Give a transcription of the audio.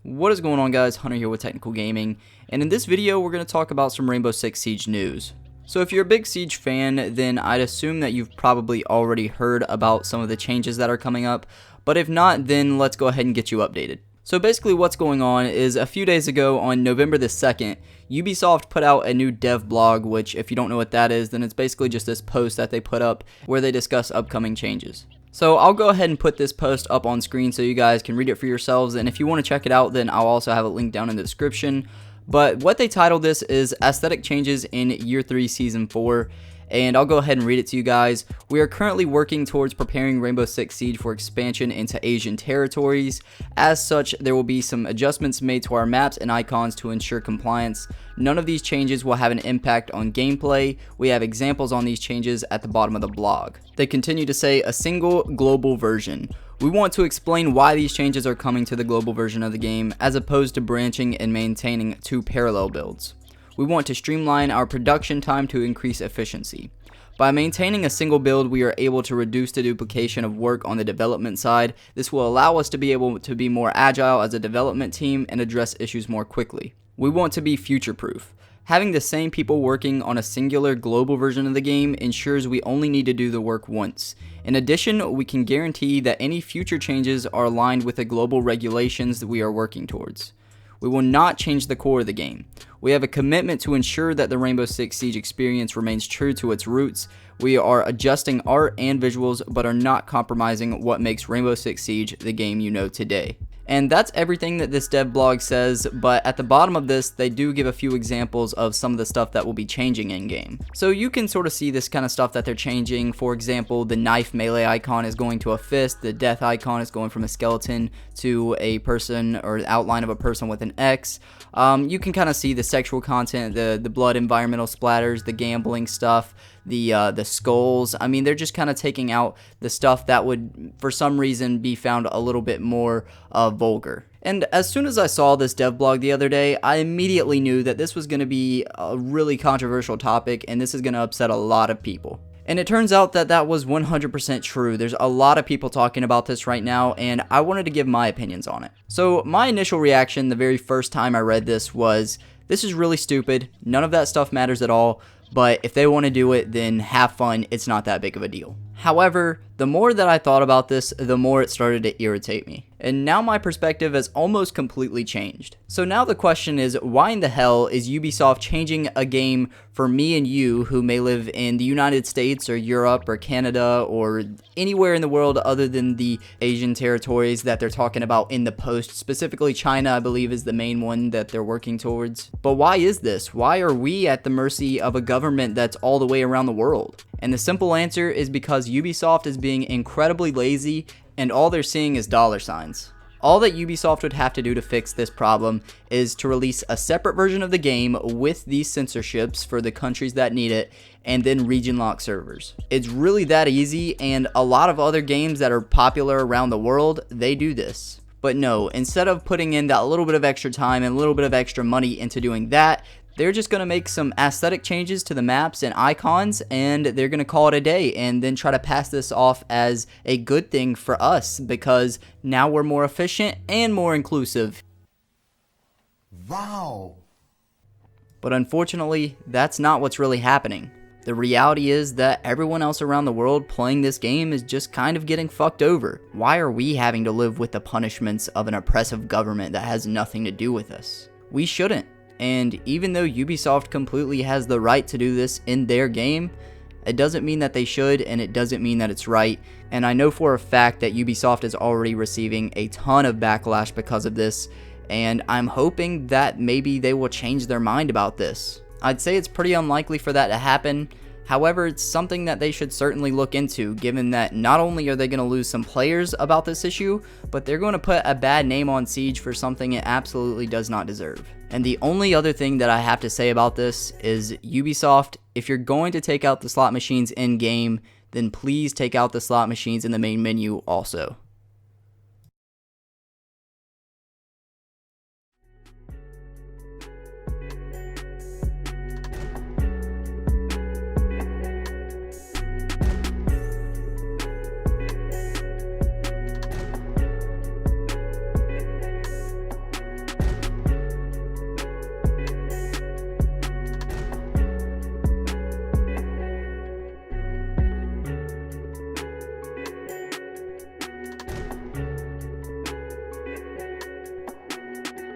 What is going on, guys? Hunter here with Technical Gaming, and in this video we're going to talk about some Rainbow Six Siege news. So if you're a big Siege fan, then I'd assume that you've probably already heard about some of the changes that are coming up, but if not, then let's go ahead and get you updated. So basically what's going on is a few days ago on November the 2nd, Ubisoft put out a new dev blog, which if you don't know what that is, then it's basically just this post that they put up where they discuss upcoming changes. So I'll go ahead and put this post up on screen so you guys can read it for yourselves, and if you want to check it out, then I'll also have a link down in the description. But what they titled this is Aesthetic Changes in Year 3 Season 4, and I'll go ahead and read it to you guys. We are currently working towards preparing Rainbow Six Siege for expansion into Asian territories. As such, there will be some adjustments made to our maps and icons to ensure compliance. None of these changes will have an impact on gameplay. We have examples on these changes at the bottom of the blog. They continue to say a single global version. We want to explain why these changes are coming to the global version of the game as opposed to branching and maintaining two parallel builds. We want to streamline our production time to increase efficiency. By maintaining a single build, we are able to reduce the duplication of work on the development side. This will allow us to be able to be more agile as a development team and address issues more quickly. We want to be future-proof. Having the same people working on a singular global version of the game ensures we only need to do the work once. In addition, we can guarantee that any future changes are aligned with the global regulations that we are working towards. We will not change the core of the game. We have a commitment to ensure that the Rainbow Six Siege experience remains true to its roots. We are adjusting art and visuals, but are not compromising what makes Rainbow Six Siege the game you know today. And that's everything that this dev blog says, but at the bottom of this, they do give a few examples of some of the stuff that will be changing in-game. So you can sort of see this kind of stuff that they're changing. For example, the knife melee icon is going to a fist, the death icon is going from a skeleton to a person or outline of a person with an X. You can kind of see the sexual content, the blood environmental splatters, the gambling stuff, the skulls. I mean, they're just kind of taking out the stuff that would, for some reason, be found a little bit more vulgar. And as soon as I saw this dev blog the other day, I immediately knew that this was going to be a really controversial topic, and this is going to upset a lot of people. And it turns out that that was 100% true. There's a lot of people talking about this right now, and I wanted to give my opinions on it. So my initial reaction the very first time I read this was, this is really stupid, none of that stuff matters at all, but if they want to do it, then have fun, it's not that big of a deal. However, the more that I thought about this, the more it started to irritate me. And now my perspective has almost completely changed. So now the question is, why in the hell is Ubisoft changing a game for me and you who may live in the United States or Europe or Canada or anywhere in the world other than the Asian territories that they're talking about in the post? Specifically China, I believe, is the main one that they're working towards. But why is this? Why are we at the mercy of a government that's all the way around the world? And the simple answer is because Ubisoft is being incredibly lazy and all they're seeing is dollar signs. All that Ubisoft would have to do to fix this problem is to release a separate version of the game with these censorships for the countries that need it, and then region lock servers. It's really that easy, and a lot of other games that are popular around the world, they do this. But no, instead of putting in that little bit of extra time and a little bit of extra money into doing that, they're just going to make some aesthetic changes to the maps and icons, and they're going to call it a day and then try to pass this off as a good thing for us because now we're more efficient and more inclusive. Wow. But unfortunately, that's not what's really happening. The reality is that everyone else around the world playing this game is just kind of getting fucked over. Why are we having to live with the punishments of an oppressive government that has nothing to do with us? We shouldn't. And even though Ubisoft completely has the right to do this in their game, it doesn't mean that they should, and it doesn't mean that it's right. And I know for a fact that Ubisoft is already receiving a ton of backlash because of this, and I'm hoping that maybe they will change their mind about this. I'd say it's pretty unlikely for that to happen. However, it's something that they should certainly look into, given that not only are they going to lose some players about this issue, but they're going to put a bad name on Siege for something it absolutely does not deserve. And the only other thing that I have to say about this is, Ubisoft, if you're going to take out the slot machines in-game, then please take out the slot machines in the main menu also.